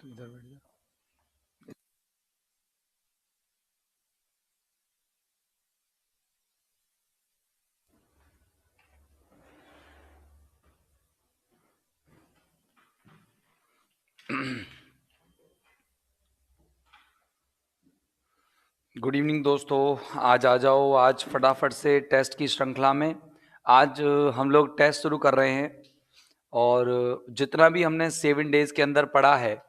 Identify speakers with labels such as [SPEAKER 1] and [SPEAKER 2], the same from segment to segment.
[SPEAKER 1] तो इधर बैठ जा। गुड इवनिंग दोस्तों, आज आ जाओ। आज फटाफट से टेस्ट की श्रृंखला में आज हम लोग टेस्ट शुरू कर रहे हैं। और जितना भी हमने 7 डेज के अंदर पढ़ा है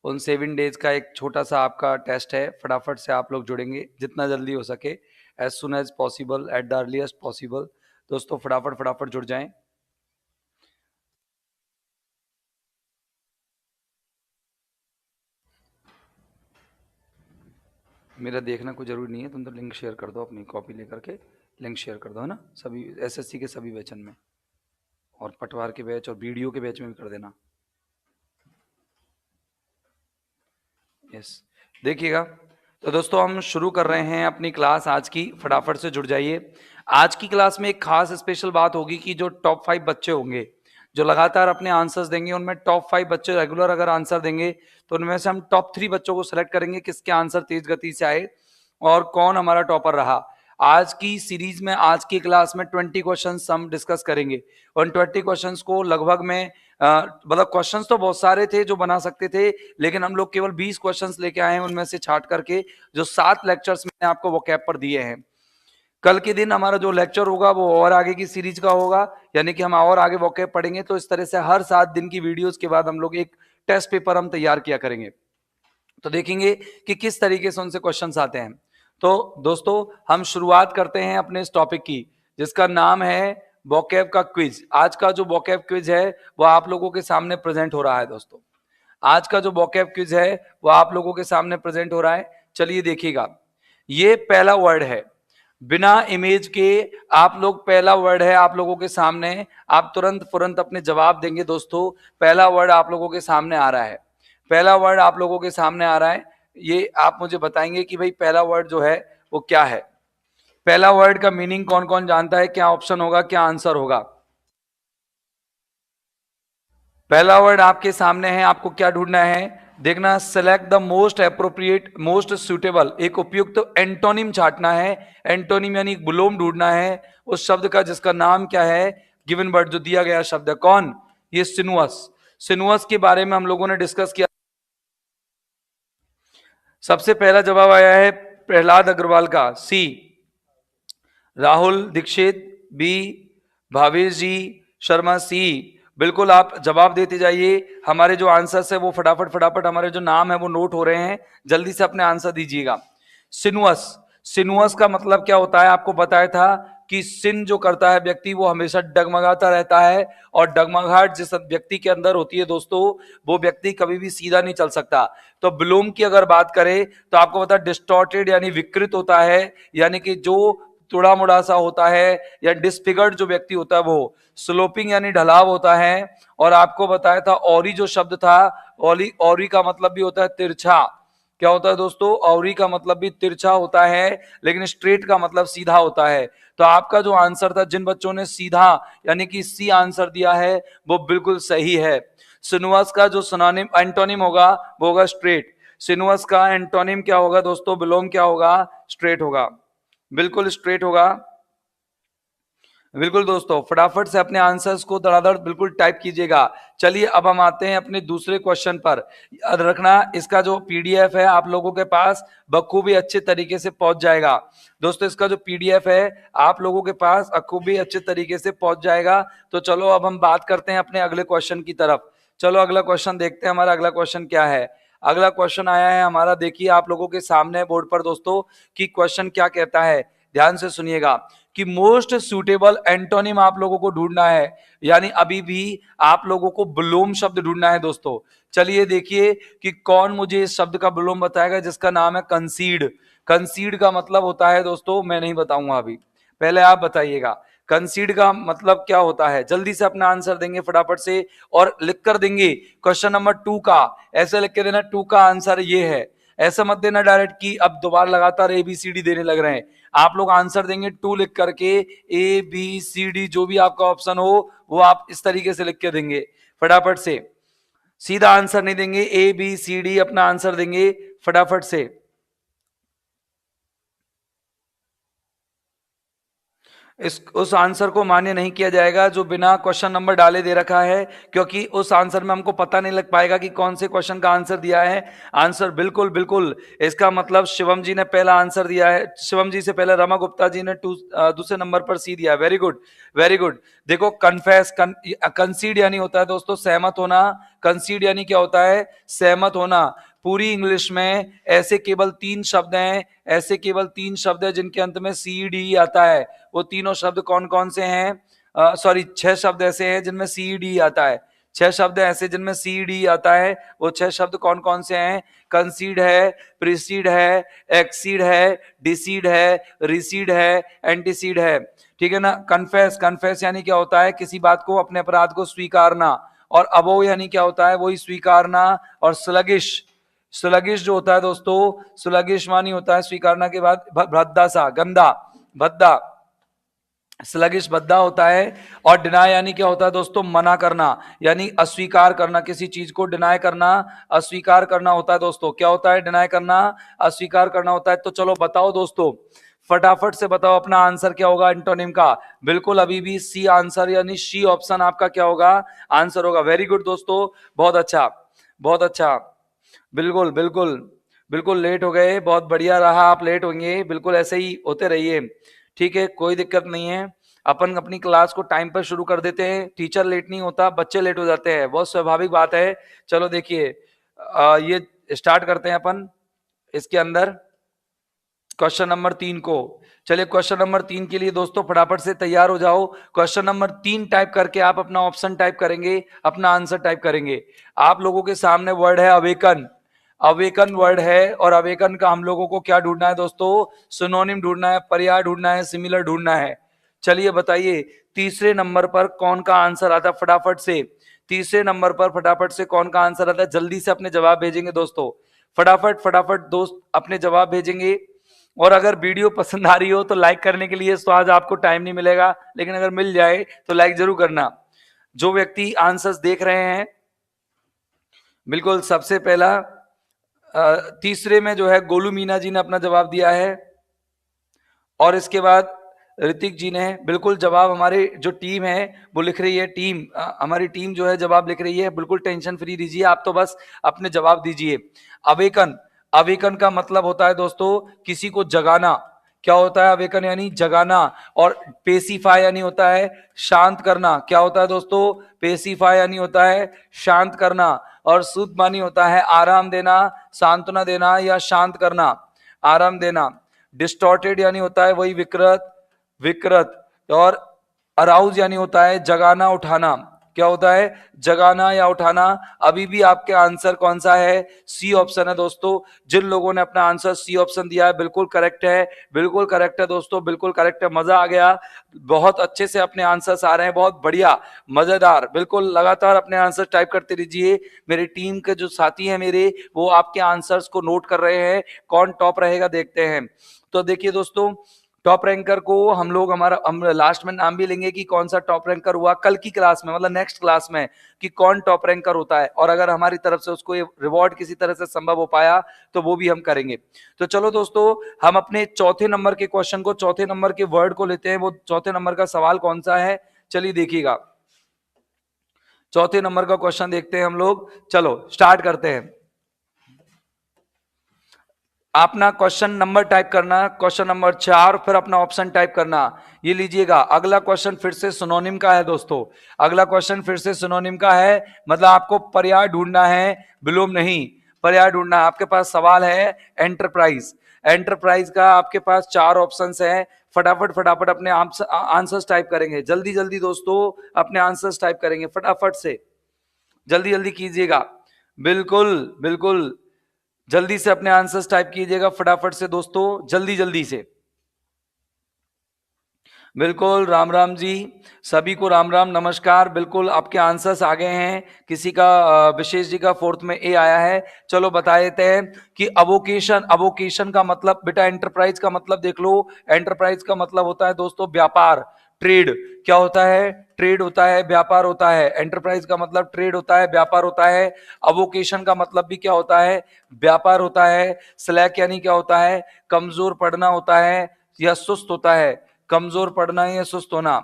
[SPEAKER 1] उन 7 डेज का एक छोटा सा आपका टेस्ट है। फटाफट से आप लोग जुड़ेंगे जितना जल्दी हो सके, as soon as possible, at the earliest possible. दोस्तों फटाफट फटाफट जुड़ जाएं। मेरा देखना कोई जरूरी नहीं है, तुम तो लिंक शेयर कर दो, अपनी कॉपी लेकर के लिंक शेयर कर दो, है ना, सभी एसएससी के सभी बैचन में, और पटवार के बैच और बीडीओ के बैच में भी कर देना। यस, देखिएगा। तो दोस्तों हम शुरू कर रहे हैं अपनी क्लास आज की, फटाफट से जुड़ जाइए। आज की क्लास में एक खास स्पेशल बात होगी कि जो टॉप 5 बच्चे होंगे जो लगातार अपने आंसर्स देंगे, उनमें टॉप 5 बच्चे रेगुलर अगर आंसर देंगे तो उनमें से हम टॉप 3 बच्चों को सिलेक्ट करेंगे किसके आंसर तेज गति से आए और कौन हमारा टॉपर रहा। आज की सीरीज में, आज की क्लास में 20 क्वेश्चंस हम डिस्कस करेंगे। उन 20 क्वेश्चंस को लगभग में मतलब क्वेश्चंस तो बहुत सारे थे जो बना सकते थे, लेकिन हम लोग केवल 20 क्वेश्चंस लेके आए हैं, उनमें से छांट करके जो 7 लेक्चर्स मैंने आपको वोकैब पर दिए हैं। कल के दिन हमारा जो लेक्चर होगा वो और आगे की सीरीज का होगा, यानी कि हम और आगे वोकैब पढ़ेंगे। तो इस तरह से हर 7 दिन की वीडियोस के बाद हम लोग एक टेस्ट पेपर हम तैयार किया करेंगे, तो देखेंगे कि किस तरीके से उनसे क्वेश्चंस आते हैं। तो दोस्तों हम शुरुआत करते हैं अपने इस टॉपिक की, जिसका नाम है वोकैब का क्विज। आज का जो वोकैब क्विज है वो आप लोगों के सामने प्रेजेंट हो रहा है। दोस्तों आज का जो वोकैब क्विज है वो आप लोगों के सामने प्रेजेंट हो रहा है। चलिए देखिएगा, ये पहला वर्ड है, बिना इमेज के आप लोग, पहला वर्ड है आप लोगों के सामने, आप तुरंत फुरंत अपने जवाब देंगे। दोस्तों पहला वर्ड आप लोगों के सामने आ रहा है, पहला वर्ड आप लोगों के सामने आ रहा है। ये आप मुझे बताएंगे कि भाई पहला वर्ड जो है वो क्या है। पहला वर्ड का मीनिंग कौन कौन जानता है, क्या ऑप्शन होगा, क्या आंसर होगा। पहला वर्ड आपके सामने है, आपको क्या ढूंढना है, देखना, select the most appropriate, most suitable, एक उपयुक्त एंटोनिम छाटना है। एंटोनिम यानी विलोम ढूंढना है उस शब्द का जिसका नाम क्या है, गिवन वर्ड जो दिया गया शब्द है, कौन, ये सिनुअस। सिनुअस के बारे में हम लोगों ने डिस्कस किया। सबसे पहला जवाब आया है प्रहलाद अग्रवाल का, सी। राहुल दीक्षित बी, भावेश जी शर्मा सी। बिल्कुल आप जवाब देते जाइए, हमारे जो आंसर्स है वो फटाफट फटाफट, हमारे जो नाम है वो नोट हो रहे हैं, जल्दी से अपने आंसर दीजिएगा। सिनुअस, सिनुअस का मतलब क्या होता है, आपको बताया था कि सिन जो करता है व्यक्ति वो हमेशा डगमगाता रहता है, और डगमगाहट जिस व्यक्ति के अंदर होती है दोस्तों, वो व्यक्ति कभी भी सीधा नहीं चल सकता। तो ब्लूम की अगर बात करें तो आपको पता है डिस्टॉर्टेड यानी विकृत होता है, यानी कि जो तुड़ा मुड़ा सा होता है, या डिसफिगर्ड जो व्यक्ति होता है वो, स्लोपिंग यानी ढलाव होता है। और आपको बताया था औरी जो शब्द था, औरी, औरी का मतलब भी होता है तिरछा। क्या होता है दोस्तों, औरी का मतलब भी तिरछा होता है, लेकिन स्ट्रेट का मतलब सीधा होता है। तो आपका जो आंसर था, जिन बच्चों ने सीधा यानी कि सी आंसर दिया है वो बिल्कुल सही है। सिनुअस का जो सिनोनिम एंटोनिम होगा वो होगा स्ट्रेट। सिनुअस का एंटोनिम क्या होगा दोस्तों, विलोम क्या होगा, स्ट्रेट होगा, बिल्कुल स्ट्रेट होगा। बिल्कुल दोस्तों फटाफट से अपने आंसर्स को धड़ाधड़ बिल्कुल टाइप कीजिएगा। चलिए अब हम आते हैं अपने दूसरे क्वेश्चन पर। याद रखना इसका जो पीडीएफ है आप लोगों के पास बखूबी अच्छे तरीके से पहुंच जाएगा। दोस्तों इसका जो पीडीएफ है आप लोगों के पास बखूबी अच्छे तरीके से पहुंच जाएगा। तो चलो अब हम बात करते हैं अपने अगले क्वेश्चन की तरफ। चलो अगला क्वेश्चन देखते हैं, हमारा अगला क्वेश्चन क्या है। अगला क्वेश्चन आया है हमारा, देखिए आप लोगों के सामने बोर्ड पर दोस्तों, कि क्वेश्चन क्या कहता है, ध्यान से सुनिएगा, कि मोस्ट सुटेबल एंटोनिम आप लोगों को ढूंढना है, यानी अभी भी आप लोगों को विलोम शब्द ढूंढना है दोस्तों। चलिए देखिए कि कौन मुझे इस शब्द का विलोम बताएगा, जिसका नाम है कंसीड। कंसीड का मतलब होता है दोस्तों, मैं नहीं बताऊंगा अभी, पहले आप बताइएगा कंसीड का मतलब क्या होता है। जल्दी से अपना आंसर देंगे फटाफट से, और लिख कर देंगे क्वेश्चन नंबर 2 का, ऐसे लिख के देना 2 का आंसर ये है। ऐसा मत देना डायरेक्ट कि अब दोबारा लगातार ABCD देने लग रहे हैं। आप लोग आंसर देंगे 2 लिख करके, ABCD जो भी आपका ऑप्शन हो वो आप इस तरीके से लिख के देंगे फटाफट से। सीधा आंसर नहीं देंगे, ए बी सी डी अपना आंसर देंगे फटाफट से। इस उस आंसर को मान्य नहीं किया जाएगा जो बिना क्वेश्चन नंबर डाले दे रखा है, क्योंकि उस आंसर में हमको पता नहीं लग पाएगा कि कौन से क्वेश्चन का आंसर दिया है। आंसर बिल्कुल बिल्कुल, इसका मतलब शिवम जी ने पहला आंसर दिया है, शिवम जी से पहले रमा गुप्ता जी ने दूसरे नंबर पर सी दिया। Very good, very good. देखो कन्फेस, कंसीड यानी होता है दोस्तों सहमत होना, कंसीड यानी क्या होता है, सहमत होना। पूरी इंग्लिश में ऐसे केवल 3 शब्द हैं, ऐसे केवल 3 शब्द हैं जिनके अंत में सी डी आता है। वो तीनों शब्द कौन कौन से हैं? सॉरी 6 शब्द ऐसे हैं जिनमें सी डी आता है। 6 शब्द ऐसे जिनमें सी डी आता है। वो 6 शब्द कौन कौन से हैं? कंसीड है, प्रीसीड है, एक्सीड है, डिसीड है, रिसीड है, एंटीसीड है। ठीक है ना। कन्फेस, कन्फेस यानी क्या होता है, किसी बात को, अपने अपराध को स्वीकारना। और अबो यानी क्या होता है, वही स्वीकारना। और स्लगिश, स्लगिश जो होता है दोस्तों, स्लगिश मानी होता है स्वीकारना के बाद भद्दा सा, गंदा, भद्दा, स्लगिश भद्दा होता है। और डिनाय यानी क्या होता है दोस्तों, मना करना, यानी अस्वीकार करना, किसी चीज को डिनाय करना, अस्वीकार करना होता है दोस्तों। क्या होता है डिनाय करना, अस्वीकार करना होता है। तो चलो बताओ दोस्तों, फटाफट से बताओ अपना आंसर क्या होगा एंटोनिम का। बिल्कुल अभी भी सी आंसर, यानी सी ऑप्शन आपका क्या होगा, आंसर होगा। वेरी गुड दोस्तों, बहुत अच्छा, बहुत अच्छा। बिल्कुल बिल्कुल बिल्कुल, लेट हो गए, बहुत बढ़िया रहा, आप लेट होंगे, बिल्कुल ऐसे ही होते रहिए। ठीक है, कोई दिक्कत नहीं है। अपन अपनी क्लास को टाइम पर शुरू कर देते हैं, टीचर लेट नहीं होता, बच्चे लेट हो जाते हैं, बहुत स्वाभाविक बात है। चलो देखिए, ये स्टार्ट करते हैं अपन इसके अंदर क्वेश्चन नंबर 3 को। चलिए क्वेश्चन नंबर 3 के लिए दोस्तों फटाफट से तैयार हो जाओ। क्वेश्चन नंबर 3 टाइप करके आप अपना ऑप्शन टाइप करेंगे, अपना आंसर टाइप करेंगे। आप लोगों के सामने वर्ड है अवेकन, अवेकन वर्ड है। और अवेकन का हम लोगों को क्या ढूंढना है दोस्तों, सिनोनिम ढूंढना है, पर्याय ढूंढना है, सिमिलर ढूंढना है। चलिए बताइए तीसरे नंबर पर कौन का आंसर आता है फटाफट से, तीसरे नंबर पर फटाफट से कौन का आंसर आता है, जल्दी से अपने जवाब भेजेंगे दोस्तों, फटाफट फटाफट दोस्त अपने जवाब भेजेंगे। और अगर वीडियो पसंद आ रही हो तो लाइक करने के लिए, तो आज आपको टाइम नहीं मिलेगा, लेकिन अगर मिल जाए तो लाइक जरूर करना। जो व्यक्ति आंसर्स देख रहे हैं, बिल्कुल सबसे पहला तीसरे में जो है गोलू मीना जी ने अपना जवाब दिया है। और इसके बाद ऋतिक जी ने बिल्कुल जवाब, हमारे जो टीम है वो लिख रही है, टीम हमारी टीम जो है जवाब लिख रही है। बिल्कुल टेंशन फ्री दीजिए, आप तो बस अपने जवाब दीजिए। अवेकन, अवेकन का मतलब होता है दोस्तों किसी को जगाना। क्या होता है अवेकन, यानी जगाना। और पेसिफाई यानी होता है शांत करना। क्या होता है दोस्तों, पेसिफाई यानी होता है शांत करना। और सूद मानी होता है आराम देना, सांत्वना देना या शांत करना, आराम देना। डिस्टॉर्टेड यानी होता है वही विकृत, विकृत। और अराउज यानी होता है जगाना, उठाना। क्या होता है, जगाना या उठाना। अभी भी आपके आंसर कौन सा है, सी ऑप्शन है दोस्तों। जिन लोगों ने अपना आंसर सी ऑप्शन दिया है बिल्कुल करेक्ट है, बिल्कुल करेक्ट है दोस्तों, बिल्कुल करेक्ट है। मजा आ गया, बहुत अच्छे से अपने आंसर्स आ रहे हैं, बहुत बढ़िया, मजेदार। बिल्कुल लगातार अपने आंसर टाइप करते रहिए। मेरी टीम के जो साथी हैं मेरे, वो आपके आंसर्स को नोट कर रहे हैं। कौन टॉप रहेगा देखते हैं। तो देखिए दोस्तों, टॉप रैंकर को हम लोग, हम लास्ट में नाम भी लेंगे कि कौन सा टॉप रैंकर हुआ कल की क्लास में, मतलब नेक्स्ट क्लास में, कि कौन टॉप रैंकर होता है। और अगर हमारी तरफ से उसको ये रिवॉर्ड किसी तरह से संभव हो पाया तो वो भी हम करेंगे। तो चलो दोस्तों, हम अपने चौथे नंबर के क्वेश्चन को, चौथे नंबर के वर्ड को लेते हैं। वो चौथे नंबर का सवाल कौन सा है, चलिए देखिएगा। चौथे नंबर का क्वेश्चन देखते हैं हम लोग, चलो स्टार्ट करते हैं। अपना क्वेश्चन नंबर टाइप करना, क्वेश्चन नंबर 4, फिर अपना ऑप्शन टाइप करना। ये लीजिएगा, अगला क्वेश्चन फिर से सिनोनिम का है दोस्तों, अगला क्वेश्चन फिर से सिनोनिम का है। मतलब आपको पर्याय ढूंढना है, विलोम नहीं, पर्याय ढूंढना है। आपके पास सवाल है एंटरप्राइज, एंटरप्राइज का आपके पास 4 ऑप्शंस हैं। फटाफट फटाफट अपने आंसर्स टाइप करेंगे, जल्दी जल्दी दोस्तों अपने आंसर्स टाइप करेंगे फटाफट से, जल्दी जल्दी कीजिएगा। बिल्कुल बिल्कुल, जल्दी से अपने आंसर्स टाइप कीजिएगा फटाफट से दोस्तों, जल्दी जल्दी से। बिल्कुल, राम राम जी, सभी को राम राम, नमस्कार। बिल्कुल आपके आंसर्स आ गए हैं। किसी का विशेष जी का 4th में ए आया है। चलो बता देते हैं कि अवोकेशन, अवोकेशन का मतलब बेटा, एंटरप्राइज का मतलब देख लो। एंटरप्राइज का मतलब होता है दोस्तों व्यापार, ट्रेड क्या होता है? ट्रेड होता है, व्यापार होता है। एंटरप्राइज का मतलब ट्रेड होता है, व्यापार होता है। अवोकेशन का मतलब भी क्या होता है? व्यापार होता है। स्लैक यानी क्या होता है? कमजोर पड़ना होता है या सुस्त होता है। कमजोर पड़ना या सुस्त होना,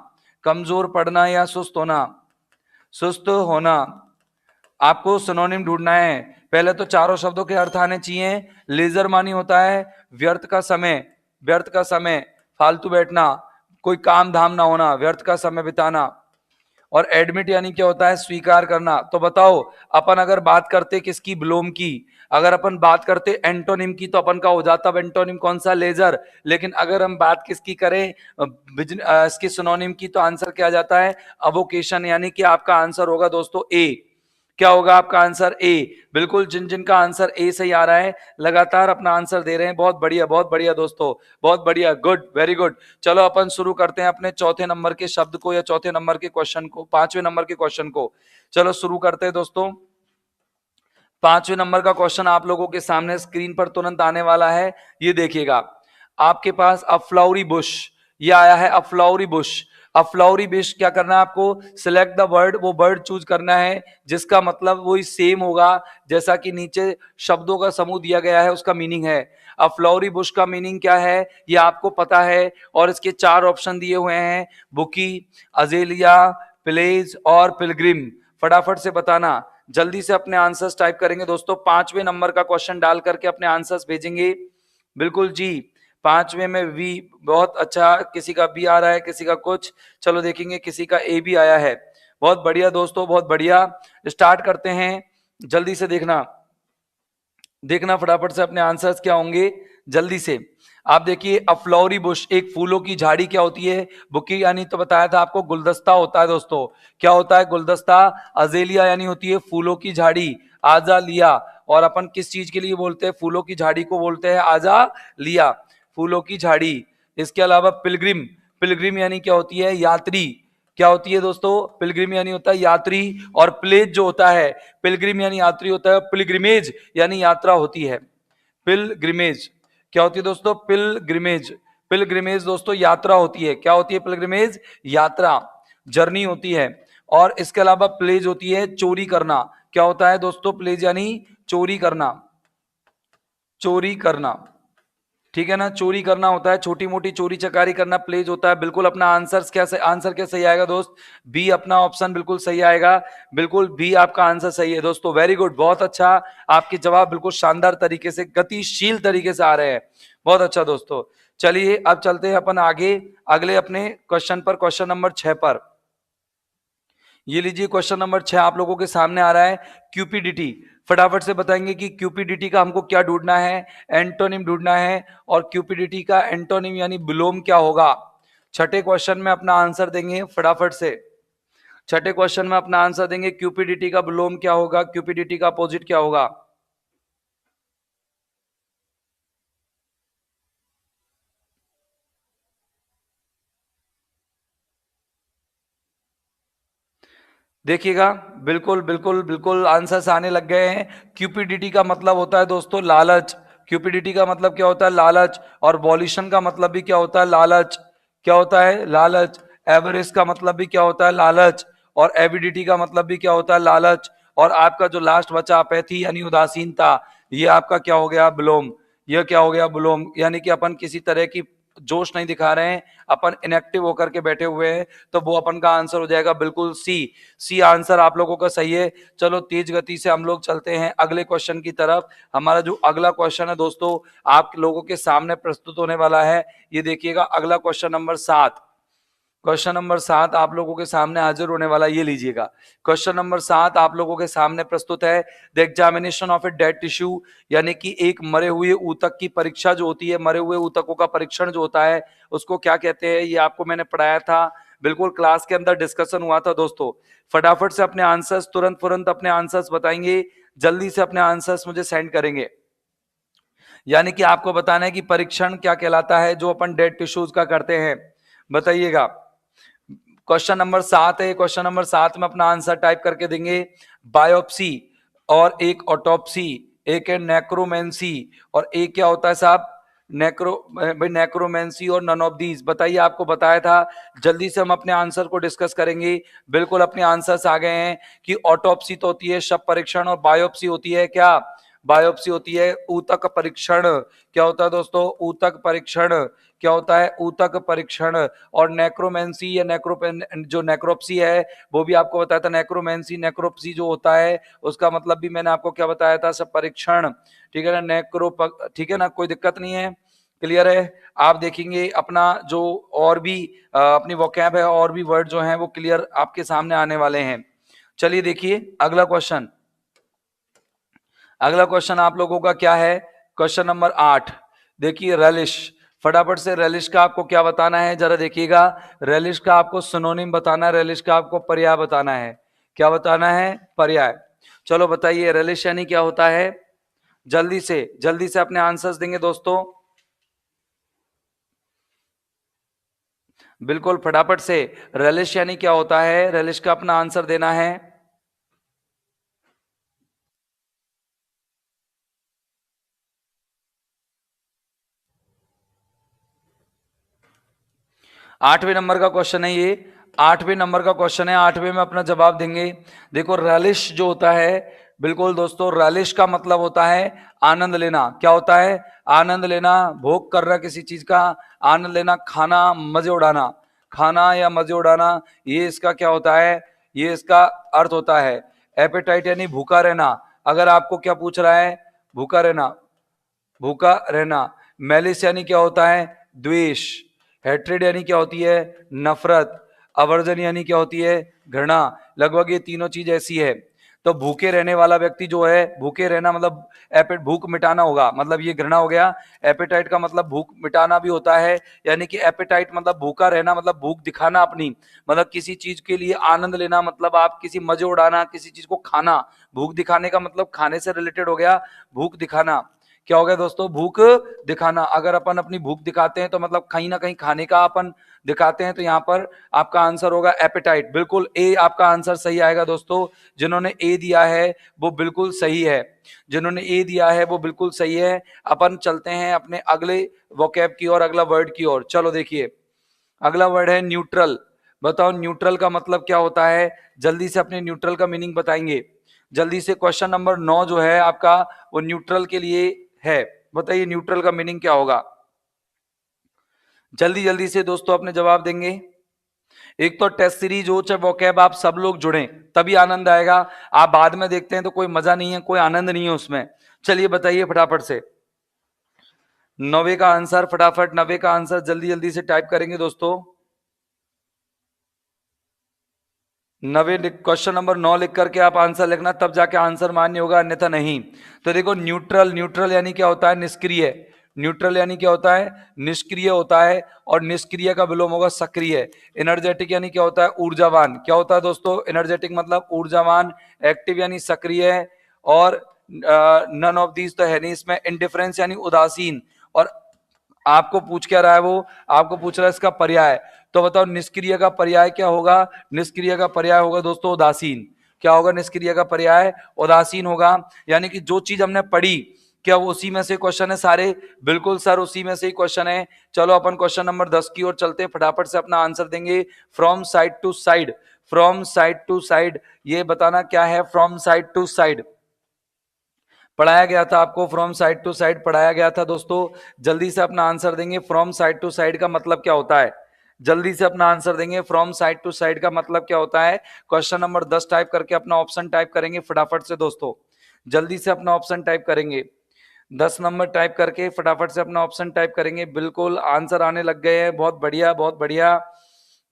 [SPEAKER 1] कमजोर पड़ना या सुस्त होना, सुस्त होना। आपको सिनोनिम ढूंढना है। पहले तो चारों शब्दों के अर्थ आने चाहिए। लेजर मानी होता है व्यर्थ का समय, व्यर्थ का समय, फालतू बैठना, कोई काम धाम ना होना, व्यर्थ का समय बिताना। और एडमिट यानी क्या होता है? स्वीकार करना। तो बताओ, अपन अगर बात करते किसकी? विलोम की। अगर अपन बात करते एंटोनिम की तो अपन का हो जाता एंटोनिम कौन सा? लेजर। लेकिन अगर हम बात किसकी करें? इसकी सिनोनिम की, तो आंसर क्या आ जाता है? अवोकेशन। यानी कि आपका आंसर होगा दोस्तों ए। क्या होगा आपका आंसर? ए। बिल्कुल, जिन जिन का आंसर ए सही आ रहा है लगातार अपना आंसर दे रहे हैं, बहुत बढ़िया, बहुत बढ़िया दोस्तों, बहुत बढ़िया, गुड, वेरी गुड। चलो अपन शुरू करते हैं अपने चौथे नंबर के शब्द को या चौथे नंबर के क्वेश्चन को, पांचवें नंबर के क्वेश्चन को। चलो शुरू करते हैं दोस्तों। पांचवें नंबर का क्वेश्चन आप लोगों के सामने स्क्रीन पर तुरंत आने वाला है। ये देखिएगा, आपके पास अ फ्लावरी बुश, ये आया है अ फ्लावरी बुश। अ फ्लावरी बुश क्या करना है आपको? सिलेक्ट द वर्ड, वो वर्ड चूज करना है जिसका मतलब वही सेम होगा जैसा कि नीचे शब्दों का समूह दिया गया है उसका मीनिंग है। अ फ्लावरी बुश का मीनिंग क्या है ये आपको पता है, और इसके चार ऑप्शन दिए हुए हैं, बुकी, अजेलिया, प्लेज और पिलग्रिम। फटाफट से बताना, जल्दी से अपने आंसर्स टाइप करेंगे दोस्तों। पांचवें नंबर का क्वेश्चन डाल करके अपने आंसर्स भेजेंगे। बिल्कुल जी, पांचवें में वी, बहुत अच्छा, किसी का बी आ रहा है, किसी का कुछ, चलो देखेंगे, किसी का ए भी आया है। बहुत बढ़िया दोस्तों, बहुत बढ़िया। स्टार्ट करते हैं, जल्दी से देखना, देखना फटाफट से अपने आंसर्स क्या होंगे जल्दी से। आप देखिए, अ फ्लावरी बुश, एक फूलों की झाड़ी क्या होती है? बुकी यानी तो बताया था आपको गुलदस्ता होता है दोस्तों। क्या होता है? गुलदस्ता। अजेलिया यानी होती है फूलों की झाड़ी। आजा लिया, और अपन किस चीज के लिए बोलते हैं? फूलों की झाड़ी को बोलते हैं आजा लिया, फूलों की झाड़ी। इसके अलावा पिलग्रिम, पिलग्रिम यानी क्या होती है? यात्री। क्या होती है दोस्तों? पिलग्रिम यानी होता है यात्री। और प्लेज जो होता है, पिलग्रिम यानी यात्री होता है, पिलग्रिमेज यानी यात्रा होती है। पिलग्रिमेज क्या होती है दोस्तों? पिलग्रिमेज, पिलग्रिमेज दोस्तों यात्रा होती है। क्या होती है? पिलग्रिमेज यात्रा, जर्नी होती है। और इसके अलावा प्लेज होती है चोरी करना। क्या होता है दोस्तों? प्लेज यानी चोरी करना, चोरी करना, ठीक है ना, चोरी करना होता है, छोटी मोटी चोरी चकारी करना प्लेज होता है। बिल्कुल अपना आंसर क्या सही, आंसर क्या सही आएगा दोस्त? बी अपना ऑप्शन बिल्कुल सही आएगा। बिल्कुल बी आपका आंसर सही है दोस्तों, वेरी गुड, बहुत अच्छा। आपके जवाब बिल्कुल शानदार तरीके से, गतिशील तरीके से आ रहे हैं, बहुत अच्छा दोस्तों। चलिए अब चलते हैं अपन आगे, अगले अपने क्वेश्चन पर, क्वेश्चन नंबर 6 पर। ये लीजिए क्वेश्चन नंबर 6 आप लोगों के सामने आ रहा है, क्यूपीडीटी। फटाफट से बताएंगे कि क्यूपीडीटी का हमको क्या ढूंढना है? एंटोनिम ढूंढना है। और क्यूपीडीटी का एंटोनिम यानी विलोम क्या होगा? छठे क्वेश्चन में अपना आंसर देंगे फटाफट से, छठे क्वेश्चन में अपना आंसर देंगे, क्यूपीडीटी का विलोम क्या होगा, क्यूपीडीटी का अपोजिट क्या होगा? देखिएगा, बिल्कुल बिल्कुल बिल्कुल आंसर्स आने लग गए हैं। क्यूपिडिटी का मतलब होता है दोस्तों लालच। क्यूपिडिटी का मतलब क्या होता है? लालच। और वॉल्यूशन का मतलब भी क्या होता है? लालच। क्या होता है? लालच। एवरेज का मतलब भी क्या होता है? लालच। और एविडिटी का मतलब भी क्या होता है? लालच। और आपका जो लास्ट बचा अपैथी यानी उदासीनता, ये आपका क्या हो गया? विलोम। यह क्या हो गया? विलोम। यानी कि अपन किसी तरह की जोश नहीं दिखा रहे हैं, अपन इनएक्टिव होकर के बैठे हुए हैं, तो वो अपन का आंसर हो जाएगा बिल्कुल सी। सी आंसर आप लोगों का सही है। चलो तेज गति से हम लोग चलते हैं अगले क्वेश्चन की तरफ। हमारा जो अगला क्वेश्चन है दोस्तों आप लोगों के सामने प्रस्तुत होने वाला है। ये देखिएगा, अगला क्वेश्चन नंबर 7, क्वेश्चन नंबर 7 आप लोगों के सामने हाजिर होने वाला। ये लीजिएगा, क्वेश्चन नंबर 7 आप लोगों के सामने प्रस्तुत है, the examination of a dead tissue, यानी कि एक मरे हुए ऊतक की परीक्षा जो होती है, मरे हुए ऊतकों का परीक्षण जो होता है उसको क्या कहते हैं? ये आपको मैंने पढ़ाया था, बिल्कुल क्लास के अंदर डिस्कशन हुआ था दोस्तों। फटाफट से अपने आंसर्स, तुरंत तुरंत अपने आंसर्स बताएंगे, जल्दी से अपने आंसर्स मुझे सेंड करेंगे। यानी कि आपको बताना है कि परीक्षण क्या कहलाता है जो अपन डेड टिश्यूज का करते हैं, बताइएगा। क्वेश्चन नंबर 7 है, क्वेश्चन नंबर 7 में अपना आंसर टाइप करके देंगे, बायोप्सी और एक ऑटोप्सी, एक है नेक्रोमेंसी और एक क्या होता है साहब? नेक्रो भाई नेक्रोमेंसी और नन ऑफ दीज, बताइए, आपको बताया था। जल्दी से हम अपने आंसर को डिस्कस करेंगे। बिल्कुल अपने आंसर्स आ गए हैं कि ऑटोप्सी तो होती है शव परीक्षण, और बायोप्सी होती है क्या, बायोप्सी होती है ऊतक परीक्षण। क्या होता है दोस्तों, ऊतक परीक्षण। क्या होता है, ऊतक परीक्षण। और नेक्रोमेंसी या नेक्रोपेन जो नेक्रोप्सी है वो भी आपको बताया था। नेक्रोमेंसी नेक्रोप्सी जो होता है उसका मतलब भी मैंने आपको क्या बताया था, सब परीक्षण। ठीक है ना, ठीक है ना, कोई दिक्कत नहीं है, क्लियर है। आप देखेंगे अपना जो और भी अपनी वोकैब है, और भी वर्ड जो हैं वो क्लियर आपके सामने आने वाले हैं। चलिए देखिए अगला क्वेश्चन। अगला क्वेश्चन आप लोगों का क्या है, क्वेश्चन नंबर 8। देखिए रेलिश, फटाफट से रेलिश का आपको क्या बताना है, जरा देखिएगा। रेलिश का आपको सिनोनिम बताना है, रेलिश का आपको पर्याय बताना है। क्या बताना है, पर्याय। चलो बताइए रेलिश यानी क्या होता है, जल्दी से अपने आंसर्स देंगे दोस्तों, बिल्कुल फटाफट से। रेलिश यानी क्या होता है, रेलिश का अपना आंसर देना है। 8वें नंबर का क्वेश्चन है ये, 8वें नंबर का क्वेश्चन है, 8वें में अपना जवाब देंगे। देखो रैलिश जो होता है, बिल्कुल दोस्तों, रैलिश का मतलब होता है आनंद लेना। क्या होता है, आनंद लेना, भोग करना किसी चीज का, आनंद लेना, खाना, मजे उड़ाना, खाना या मजे उड़ाना, ये इसका क्या होता है, ये इसका अर्थ होता है। एपेटाइट यानी भूखा रहना। अगर आपको क्या पूछ रहा है, भूखा रहना, भूखा रहना। मैलिस यानी क्या होता है, द्वेष। हेट्रेड यानी क्या होती है, नफरत। अवर्जन यानी क्या होती है, घृणा। लगभग ये तीनों चीज ऐसी है। तो भूखे रहने वाला व्यक्ति जो है, भूखे रहना मतलब एपेट भूख मिटाना होगा, मतलब ये घृणा हो गया। एपेटाइट का मतलब भूख मिटाना भी होता है, यानी कि एपेटाइट मतलब भूखा रहना, मतलब भूख दिखाना अपनी, मतलब किसी चीज के लिए आनंद लेना, मतलब आप किसी मजे उड़ाना, किसी चीज को खाना। भूख दिखाने का मतलब खाने से रिलेटेड हो गया, भूख दिखाना। क्या हो गया दोस्तों, भूख दिखाना। अगर अपन अपनी भूख दिखाते हैं तो मतलब कहीं ना कहीं खाने का अपन दिखाते हैं, तो यहां पर आपका आंसर होगा एपेटाइट। बिल्कुल ए आपका आंसर सही आएगा दोस्तों। जिन्होंने ए दिया है वो बिल्कुल सही है, जिन्होंने ए दिया है वो बिल्कुल सही है। अपन चलते हैं अपने अगले वोकैब की ओर, अगला वर्ड की ओर। चलो देखिए अगला वर्ड है न्यूट्रल। बताओ न्यूट्रल का मतलब क्या होता है, जल्दी से अपने न्यूट्रल का मीनिंग बताएंगे। जल्दी से क्वेश्चन नंबर 9 जो है आपका, वो न्यूट्रल के लिए है। बताइए न्यूट्रल का मीनिंग क्या होगा, जल्दी जल्दी से दोस्तों अपने जवाब देंगे। एक तो टेस्ट सीरीज हो चाहे वोकैब, आप सब लोग जुड़े तभी आनंद आएगा। आप बाद में देखते हैं तो कोई मजा नहीं है, कोई आनंद नहीं है उसमें। चलिए बताइए फटाफट से 9वें का आंसर, फटाफट 9वें का आंसर जल्दी जल्दी से टाइप करेंगे दोस्तों। 9वें क्वेश्चन नंबर 9 लिख करके आप आंसर लिखना, तब जाके आंसर मान्य होगा, अन्यथा नहीं। तो देखो न्यूट्रल, न्यूट्रल यानी क्या होता है, निष्क्रिय। न्यूट्रल यानी क्या होता है, निष्क्रिय होता है। और निष्क्रिय का विलोम होगा सक्रिय। एनर्जेटिक यानी क्या होता है, ऊर्जावान। क्या होता है दोस्तों, एनर्जेटिक मतलब ऊर्जावान। एक्टिव यानी सक्रिय। और नन ऑफ दीज तो है नहीं इसमें। इंडिफरेंस यानी उदासीन। और आपको पूछ क्या रहा है वो, आपको पूछ रहा है इसका पर्याय। तो बताओ निष्क्रिय का पर्याय क्या होगा, निष्क्रिय का पर्याय होगा दोस्तों उदासीन। क्या होगा निष्क्रिय का पर्याय, उदासीन होगा। यानी कि जो चीज हमने पढ़ी, क्या वो उसी में से क्वेश्चन है सारे, बिल्कुल सर उसी में से ही क्वेश्चन है। चलो अपन क्वेश्चन नंबर 10 की ओर चलते हैं, फटाफट से अपना आंसर देंगे। From side to side, from side to side, ये बताना क्या है फ्रॉम साइड टू साइड। पढ़ाया गया था आपको, फ्रॉम साइड टू साइड पढ़ाया गया था दोस्तों। जल्दी से अपना आंसर देंगे, फ्रॉम साइड टू साइड का मतलब क्या होता है, जल्दी से अपना आंसर देंगे। फ्रॉम साइड टू साइड का मतलब क्या होता है, क्वेश्चन नंबर 10 टाइप करके अपना ऑप्शन टाइप करेंगे फटाफट से दोस्तों। जल्दी से अपना ऑप्शन टाइप करेंगे, 10 नंबर टाइप करके फटाफट से अपना ऑप्शन टाइप करेंगे। बिल्कुल आंसर आने लग गए हैं, बहुत बढ़िया बहुत बढ़िया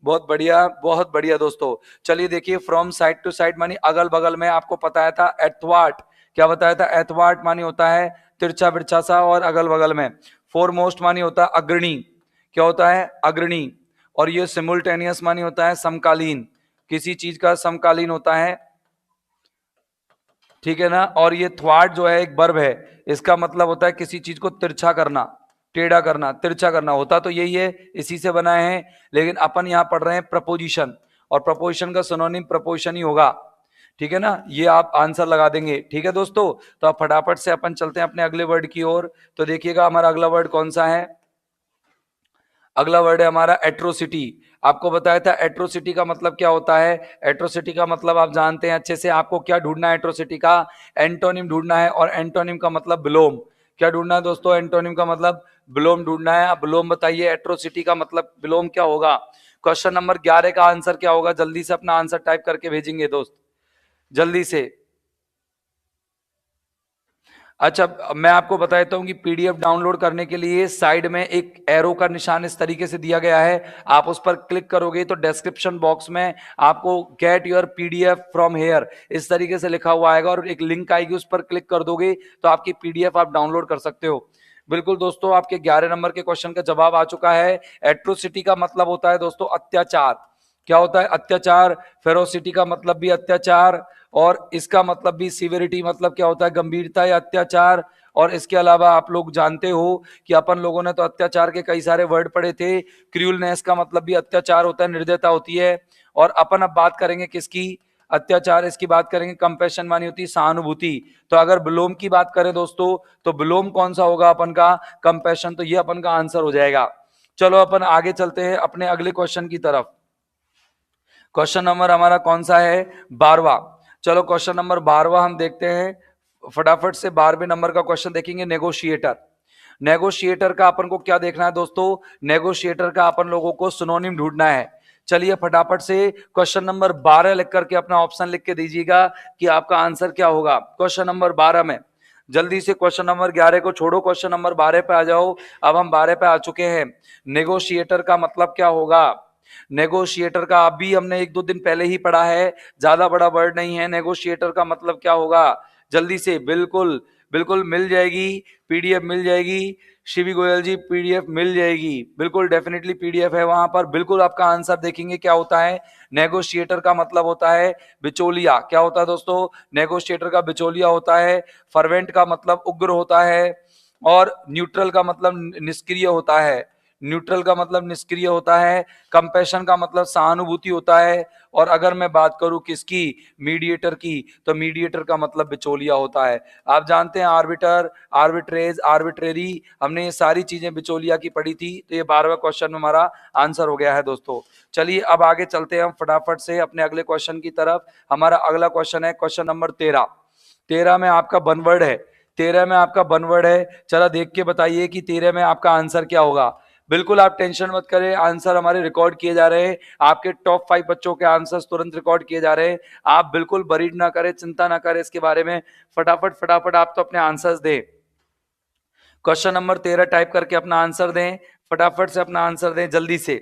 [SPEAKER 1] बहुत बढ़िया बहुत बढ़िया दोस्तों। चलिए देखिए फ्रॉम साइड टू साइड मानी अगल बगल में, आपको बताया था एथवार्ट। क्या बताया था, एथवार्ट मानी होता है तिरछा बिरछा सा और अगल बगल में। फोरमोस्ट मानी होता है अग्रणी। क्या होता है, अग्रणी। और ये सिमुल्टेनियस मानी होता है समकालीन, किसी चीज का समकालीन होता है, ठीक है ना। और ये थ्वाट जो है एक वर्ब है, इसका मतलब होता है किसी चीज को तिरछा करना, टेढ़ा करना, तिरछा करना, होता तो यही है, इसी से बना है। लेकिन अपन यहां पढ़ रहे हैं प्रपोजिशन, और प्रपोजिशन का सिनोनिम प्रपोजिशन ही होगा, ठीक है ना, ये आप आंसर लगा देंगे। ठीक है दोस्तों, तो अब फटाफट से अपन चलते हैं अपने अगले वर्ड की ओर। तो देखिएगा हमारा अगला वर्ड कौन सा है। अगला वर्ड है हमारा एट्रोसिटी। आपको बताया था एट्रोसिटी का मतलब क्या होता है। एट्रोसिटी का मतलब आप जानते हैं अच्छे से। आपको क्या ढूंढना है एट्रोसिटी का, एंटोनिम ढूंढना है, और एंटोनिम का मतलब विलोम। क्या ढूंढना है दोस्तों, एंटोनिम का मतलब विलोम ढूंढना है। आप विलोम बताइए, एट्रोसिटी का मतलब विलोम क्या होगा। क्वेश्चन नंबर 11 का आंसर क्या होगा, जल्दी से अपना आंसर टाइप करके भेजेंगे दोस्त, जल्दी से। अच्छा, मैं आपको बता देता हूं कि पीडीएफ डाउनलोड करने के लिए साइड में एक एरो का निशान इस तरीके से दिया गया है। आप उस पर क्लिक करोगे तो डिस्क्रिप्शन बॉक्स में आपको get your PDF from here इस तरीके से लिखा हुआ आएगा, और एक लिंक आएगी, उस पर क्लिक कर दोगे तो आपकी पीडीएफ आप डाउनलोड कर सकते हो। बिल्कुल दोस्तों, आपके 11 नंबर के क्वेश्चन का जवाब आ चुका है। एट्रोसिटी का मतलब होता है दोस्तों अत्याचार। क्या होता है, अत्याचार। फेरोसिटी का मतलब भी अत्याचार, और इसका मतलब भी सिविरिटी, मतलब क्या होता है, गंभीरता या अत्याचार। और इसके अलावा आप लोग जानते हो कि अपन लोगों ने तो अत्याचार के कई सारे वर्ड पढ़े थे। क्रूलनेस का मतलब भी अत्याचार होता है, निर्दयता होती है। और अपन अब बात करेंगे किसकी, अत्याचार, इसकी बात करेंगे। कंपैशन मानी होती है सहानुभूति। तो अगर विलोम की बात करें दोस्तों, तो विलोम कौन सा होगा अपन का, कंपैशन। तो ये अपन का आंसर हो जाएगा। चलो अपन आगे चलते हैं अपने अगले क्वेश्चन की तरफ। क्वेश्चन नंबर हमारा कौन सा है, 12वां। चलो क्वेश्चन नंबर 12वां हम देखते हैं फटाफट से। 12वें नंबर का क्वेश्चन देखेंगे, नेगोशिएटर। नेगोशिएटर का अपन को क्या देखना है दोस्तों, नेगोशिएटर का अपन लोगों को सिनोनिम ढूंढना है। चलिए फटाफट से क्वेश्चन नंबर 12 लिख करके अपना ऑप्शन लिख के दीजिएगा कि आपका आंसर क्या होगा क्वेश्चन नंबर 12 में। जल्दी से क्वेश्चन नंबर 11 को छोड़ो, क्वेश्चन नंबर 12 पे आ जाओ। अब हम 12 पे आ चुके हैं। नेगोशिएटर का मतलब क्या होगा। नेगोशिएटर का अभी हमने एक दो दिन पहले ही पढ़ा है, ज्यादा बड़ा वर्ड नहीं है। नेगोशिएटर का मतलब क्या होगा, जल्दी से। बिल्कुल बिल्कुल मिल जाएगी, पीडीएफ मिल जाएगी। शिवी गोयल जी, पीडीएफ मिल जाएगी, बिल्कुल डेफिनेटली पीडीएफ है वहां पर। बिल्कुल आपका आंसर देखेंगे क्या होता है। नेगोशिएटर का मतलब होता है बिचौलिया। क्या होता है दोस्तों, नेगोशिएटर का बिचौलिया होता है। फर्वेंट का मतलब उग्र होता है, और न्यूट्रल का मतलब निष्क्रिय होता है। न्यूट्रल का मतलब निष्क्रिय होता है। कंपैशन का मतलब सहानुभूति होता है। और अगर मैं बात करूं किसकी, मीडिएटर की, तो मीडिएटर का मतलब बिचौलिया होता है। आप जानते हैं आर्बिटर, आर्बिट्रेज, आर्बिट्रेरी, हमने ये सारी चीजें बिचौलिया की पढ़ी थी। तो ये 12वां क्वेश्चन में हमारा आंसर हो गया है दोस्तों। चलिए अब आगे चलते हैं हम फटाफट से अपने अगले क्वेश्चन की तरफ। हमारा अगला क्वेश्चन है क्वेश्चन नंबर 13। 13 में आपका बनवर्ड है। 13 में आपका बनवर्ड है। चला देख के बताइए कि 13 में आपका आंसर क्या होगा। बिल्कुल आप टेंशन मत करें, आंसर हमारे रिकॉर्ड किए जा रहे हैं। आपके टॉप 5 बच्चों के आंसर्स तुरंत रिकॉर्ड किए जा रहे हैं। आप बिल्कुल वरीड ना करें, चिंता ना करें इसके बारे में। फटाफट फटाफट आप तो अपने आंसर्स दें। क्वेश्चन नंबर 13 टाइप करके अपना आंसर दें। फटाफट से अपना आंसर दें, जल्दी से,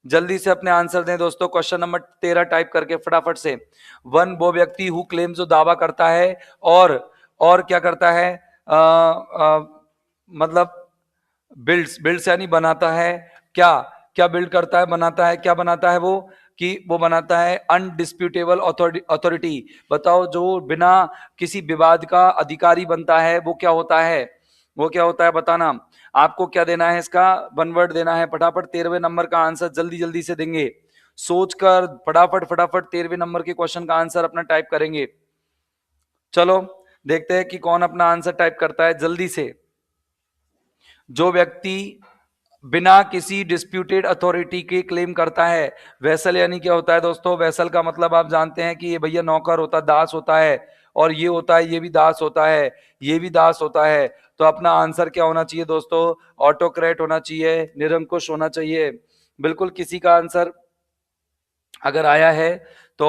[SPEAKER 1] जल्दी से अपने आंसर दें दोस्तों। क्वेश्चन नंबर 13 टाइप करके फटाफट से। वन वो व्यक्ति हु क्लेम, जो दावा करता है, और क्या करता है, मतलब बिल्ड्स, बिल्ड्स यानी बनाता है। क्या, क्या बिल्ड करता है, बनाता है, क्या बनाता है वो, कि वो बनाता है अनडिस्प्यूटेबल अथॉरिटी। बताओ, जो बिना किसी विवाद का अधिकारी बनता है वो क्या होता है, वो क्या होता है बताना। आपको क्या देना है, इसका वन वर्ड देना है। फटाफट 13वें नंबर का आंसर जल्दी जल्दी से देंगे, सोचकर फटाफट फटाफट 13वें नंबर के क्वेश्चन का आंसर अपना टाइप करेंगे। चलो देखते हैं कि कौन अपना आंसर टाइप करता है जल्दी से। जो व्यक्ति बिना किसी डिस्प्यूटेड अथॉरिटी के क्लेम करता है। वैसल यानी क्या होता है दोस्तों, वैसल का मतलब आप जानते हैं कि ये भैया नौकर होता है, दास होता है। और ये होता है, ये भी दास होता है, ये भी दास होता है। तो अपना आंसर क्या होना चाहिए दोस्तों, ऑटोक्रेट होना चाहिए, निरंकुश होना चाहिए। बिल्कुल किसी का आंसर अगर आया है तो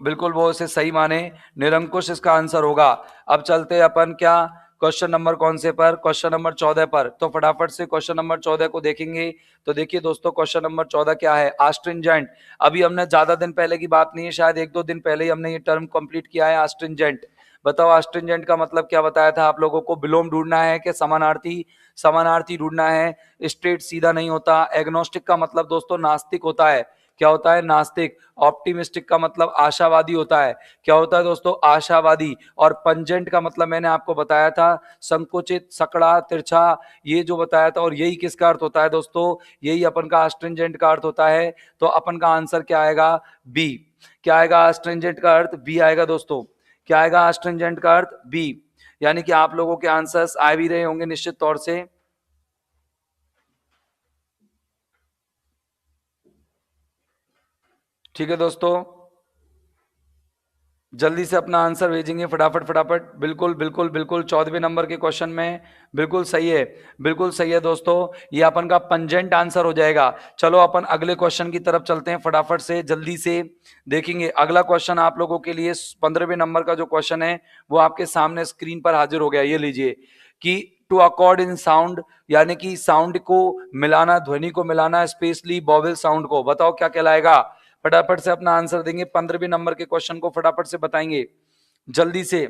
[SPEAKER 1] बिल्कुल वो इसे सही माने, निरंकुश इसका आंसर होगा। अब चलते हैं अपन क्या, क्वेश्चन नंबर कौन से पर, क्वेश्चन नंबर 14 पर। तो फटाफट से क्वेश्चन नंबर 14 को देखेंगे। तो देखिए दोस्तों, क्वेश्चन नंबर 14 क्या है, आस्ट्रिंजेंट। अभी हमने ज्यादा दिन पहले की बात नहीं है, शायद एक दो दिन पहले ही हमने ये टर्म कंप्लीट किया है, आस्ट्रिंजेंट। बताओ आस्ट्रिंजेंट का मतलब क्या बताया था आप लोगों को, विलोम ढूंढना है कि समानार्थी, समानार्थी ढूंढना है। स्ट्रेट सीधा नहीं होता। एग्नोस्टिक का मतलब दोस्तों नास्तिक होता है। क्या होता है? नास्तिक। ऑप्टिमिस्टिक का मतलब आशावादी होता है। क्या होता है दोस्तों? आशावादी। और पंजेंट का मतलब मैंने आपको बताया था, संकुचित, सकड़ा, तिरछा, ये जो बताया था। और यही किसका अर्थ होता है दोस्तों? यही अपन का एस्ट्रिंजेंट का अर्थ होता है। तो अपन का आंसर क्या आएगा? बी। क्या आएगा? एस्ट्रिंजेंट का अर्थ बी आएगा दोस्तों। क्या आएगा? एस्ट्रिंजेंट का अर्थ बी। यानी कि आप लोगों के आंसर्स आ भी रहे होंगे निश्चित तौर से। ठीक है दोस्तों, जल्दी से अपना आंसर भेजेंगे फटाफट फटाफट। बिल्कुल बिल्कुल बिल्कुल, 14वें नंबर के क्वेश्चन में बिल्कुल सही है। बिल्कुल सही है दोस्तों, ये अपन का पंजेंट आंसर हो जाएगा। चलो अपन अगले क्वेश्चन की तरफ चलते हैं फटाफट से, जल्दी से देखेंगे। अगला क्वेश्चन आप लोगों के लिए 15वें नंबर का जो क्वेश्चन है वो आपके सामने स्क्रीन पर हाजिर हो गया। ये लीजिए कि टू अकॉर्ड इन साउंड, यानी कि साउंड को मिलाना, ध्वनि को मिलाना, स्पेशली वॉवेल साउंड को, बताओ क्या कहलाएगा? फटाफट से अपना आंसर देंगे। 15वें नंबर के क्वेश्चन को फटाफट से बताएंगे जल्दी से।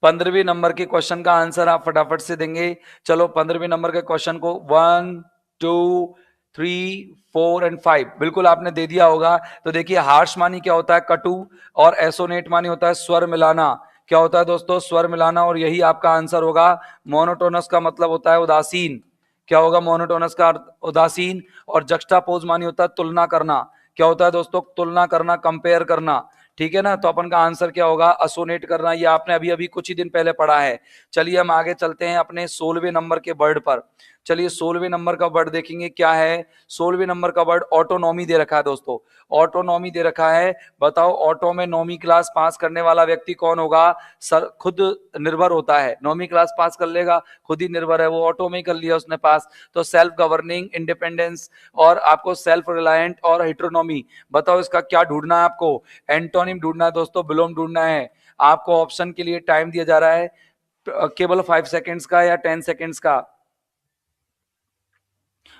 [SPEAKER 1] 15वें नंबर के क्वेश्चन का आंसर आप फटाफट से देंगे। चलो 15वें नंबर के क्वेश्चन को 1 2 3 4 एंड 5 बिल्कुल आपने दे दिया होगा। तो देखिए, हार्श मानी क्या होता है? कटु। और एसोनेट मानी होता है स्वर मिलाना। क्या होता है दोस्तों? स्वर मिलाना। और यही आपका आंसर होगा। मोनोटोनस का मतलब होता है उदासीन। क्या होगा मोनोटोनस का अर्थ? उदासीन। और जक्स्टापोज मानी होता है तुलना करना। क्या होता है दोस्तों? तुलना करना, कंपेयर करना। ठीक है ना? तो अपन का आंसर क्या होगा? असोनेट करना। ये आपने अभी अभी कुछ ही दिन पहले पढ़ा है। चलिए हम आगे चलते हैं अपने 16वें नंबर के वर्ड पर। चलिए 16वें नंबर का वर्ड देखेंगे क्या है। 16वें नंबर का वर्ड ऑटोनॉमी दे रखा है दोस्तों। ऑटोनॉमी दे रखा है। बताओ, ऑटो में 9वीं क्लास पास करने वाला व्यक्ति कौन होगा? सर खुद निर्भर होता है। 9वीं क्लास पास कर लेगा, खुद ही निर्भर है, वो ऑटो में ही कर लिया उसने पास। तो सेल्फ गवर्निंग, इंडिपेंडेंस, और आपको सेल्फ रिलायंट और हिट्रोनॉमी। बताओ इसका क्या ढूंढना है आपको? एंटोनिम ढूंढना है दोस्तों, विलोम ढूंढना है। आपको ऑप्शन के लिए टाइम दिया जा रहा है केवल 5 सेकेंड्स का या 10 सेकेंड्स का।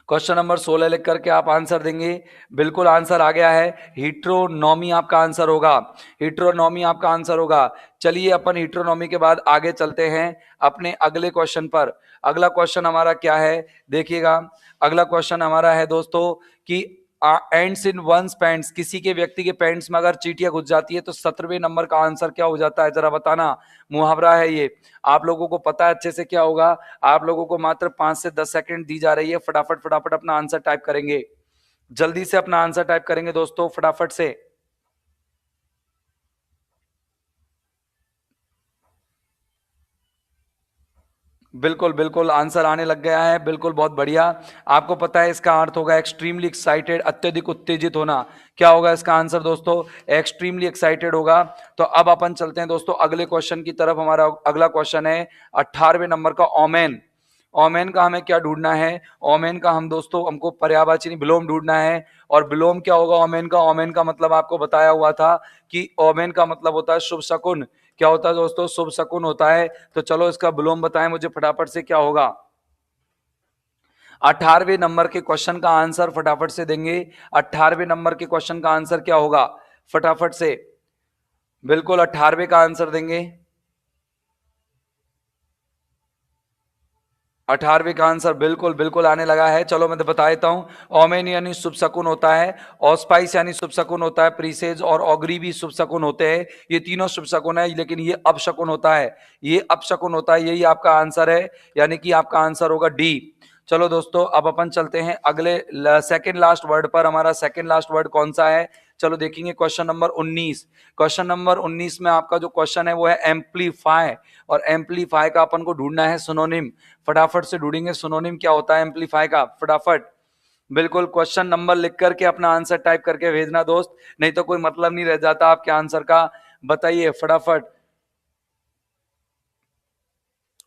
[SPEAKER 1] क्वेश्चन नंबर 16 लिख करके आप आंसर देंगे। बिल्कुल आंसर आ गया है, हिट्रोनॉमी आपका आंसर होगा। हिट्रोनॉमी आपका आंसर होगा। चलिए अपन हिट्रोनॉमी के बाद आगे चलते हैं अपने अगले क्वेश्चन पर। अगला क्वेश्चन हमारा क्या है देखिएगा। अगला क्वेश्चन हमारा है दोस्तों कि एंड्स इन वंस पैंट्स, किसी के व्यक्ति के पैंट्स में अगर चींटियां घुस जाती है तो 17वें नंबर का आंसर क्या हो जाता है? जरा बताना। मुहावरा है ये, आप लोगों को पता है अच्छे से क्या होगा। आप लोगों को मात्र 5 से 10 सेकंड दी जा रही है, फटाफट फटाफट अपना आंसर टाइप करेंगे। जल्दी से अपना आंसर टाइप करेंगे दोस्तों फटाफट से। बिल्कुल बिल्कुल आंसर आने लग गया है। बिल्कुल, बहुत बढ़िया। आपको पता है इसका अर्थ होगा एक्सट्रीमली एक्साइटेड, अत्यधिक उत्तेजित होना। क्या होगा इसका आंसर दोस्तों? एक्सट्रीमली एक्साइटेड होगा। तो अब अपन चलते हैं दोस्तों अगले क्वेश्चन की तरफ। हमारा अगला क्वेश्चन है 18वें नंबर का, ओमेन। ओमेन का हमें क्या ढूंढना है? ओमेन का हम दोस्तों, हमको पर्यायवाची विलोम ढूंढना है। और विलोम क्या होगा ओमेन का? ओमेन का मतलब आपको बताया हुआ था कि ओमेन का मतलब होता है शुभ शकुन। क्या होता है दोस्तों? शुभ शकुन होता है। तो चलो इसका विलोम बताएं मुझे फटाफट से, क्या होगा? 18वें नंबर के क्वेश्चन का आंसर फटाफट से देंगे। 18वें नंबर के क्वेश्चन का आंसर क्या होगा? फटाफट से। बिल्कुल 18वें का आंसर देंगे। 18वें का आंसर बिल्कुल बिल्कुल आने लगा है। चलो मैं तो बता देता हूं। ओमेन यानी शुभ शकुन होता है, ऑस्पाइस यानी शुभ शकुन होता है, प्रीसेज और ऑगरी भी शुभ शकुन होते हैं। ये तीनों शुभ शकुन है, लेकिन ये अपशकुन होता है। ये अपशकुन होता है, यही आपका आंसर है। यानी कि आपका आंसर होगा डी। चलो दोस्तों अब अपन चलते हैं अगले सेकंड लास्ट वर्ड पर। हमारा सेकंड लास्ट वर्ड कौन सा है? चलो देखेंगे क्वेश्चन नंबर 19। क्वेश्चन नंबर 19 में आपका जो क्वेश्चन है वो है एम्पलीफाई। और एम्पलीफाई का अपन को ढूंढना है सिनोनिम। फटाफट से ढूंढेंगे सिनोनिम क्या होता है एम्पलीफाई का, फटाफट। बिल्कुल क्वेश्चन नंबर लिख करके अपना आंसर टाइप करके भेजना दोस्त, नहीं तो कोई मतलब नहीं रह जाता आपके आंसर का। बताइए फटाफट।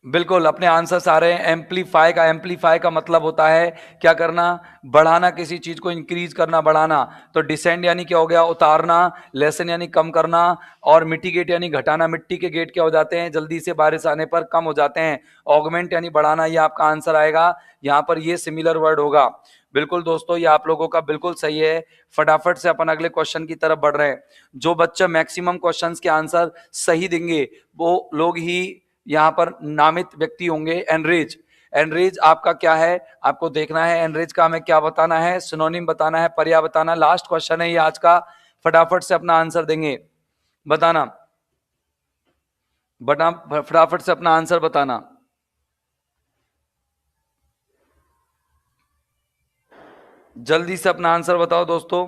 [SPEAKER 1] बिल्कुल अपने आंसर्स आ रहे हैं। एम्पलीफाई का मतलब होता है क्या करना? बढ़ाना, किसी चीज को इंक्रीज करना, बढ़ाना। तो डिसेंड यानी क्या हो गया? उतारना। लेसन यानी कम करना। और मिटिगेट यानी घटाना। मिट्टी के गेट क्या हो जाते हैं? जल्दी से बारिश आने पर कम हो जाते हैं। ऑगमेंट यानी बढ़ाना, ये आपका आंसर आएगा। यहाँ पर ये सिमिलर वर्ड होगा। बिल्कुल दोस्तों, ये आप लोगों का बिल्कुल सही है। फटाफट से अपन अगले क्वेश्चन की तरफ बढ़ रहे हैं। जो बच्चा मैक्सिमम क्वेश्चंस के आंसर सही देंगे वो लोग ही यहाँ पर नामित व्यक्ति होंगे। एनरिच, एनरिच आपका क्या है, आपको देखना है एनरिच का हमें क्या बताना है, सिनोनिम बताना है, पर्याय बताना। लास्ट क्वेश्चन है ये आज का, फटाफट से अपना आंसर देंगे, बताना, बटा फटाफट से अपना आंसर बताना। जल्दी से अपना आंसर बताओ दोस्तों,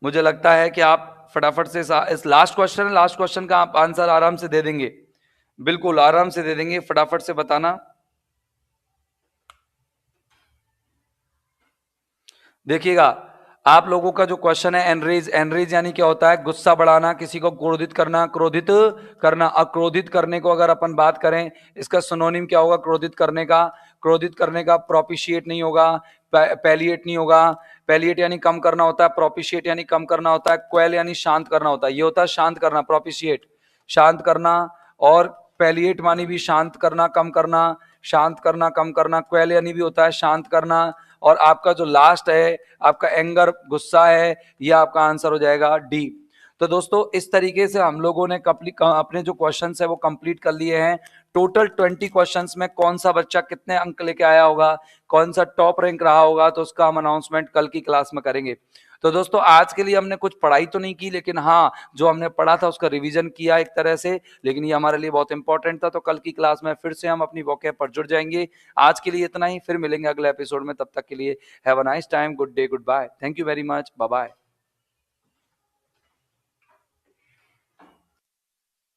[SPEAKER 1] मुझे लगता है कि आप फटाफट से इस लास्ट क्वेश्चन है, लास्ट क्वेश्चन का आप आंसर आराम से दे देंगे, बिल्कुल आराम से दे देंगे, फटाफट से बताना। देखिएगा, आप लोगों का जो क्वेश्चन है एनरेज, एनरेज यानी क्या होता है, गुस्सा बढ़ाना, किसी को क्रोधित करना, क्रोधित करना। अक्रोधित करने को अगर अपन बात करें, इसका सिनोनिम क्या होगा क्रोधित करने का, क्रोधित करने का प्रोपिशिएट नहीं होगा, पैलिएट नहीं होगा। पैलिएट यानी कम करना होता है, प्रोपिशिएट यानी कम करना होता है, क्वेल यानी शांत करना होता है, ये होता है शांत करना, प्रोपिशिएट शांत करना, और पैलिएट मानी भी शांत करना कम करना, शांत करना कम करना, क्वेल यानी भी होता है शांत करना। और आपका जो लास्ट है, आपका एंगर गुस्सा है, ये आपका आंसर हो जाएगा डी। तो दोस्तों इस तरीके से हम लोगों ने अपने जो क्वेश्चंस है वो कंप्लीट कर लिए हैं। टोटल 20 क्वेश्चंस में कौन सा बच्चा कितने अंक लेके आया होगा, कौन सा टॉप रैंक रहा होगा, तो उसका हम अनाउंसमेंट कल की क्लास में करेंगे। तो दोस्तों आज के लिए हमने कुछ पढ़ाई तो नहीं की, लेकिन हाँ जो हमने पढ़ा था उसका रिवीजन किया एक तरह से, लेकिन ये हमारे लिए बहुत इंपॉर्टेंट था। तो कल की क्लास में फिर से हम अपनी वोकैब पर जुड़ जाएंगे। आज के लिए इतना ही, फिर मिलेंगे अगले एपिसोड में, तब तक के लिए have a nice time, good day, goodbye, thank you very much, bye bye.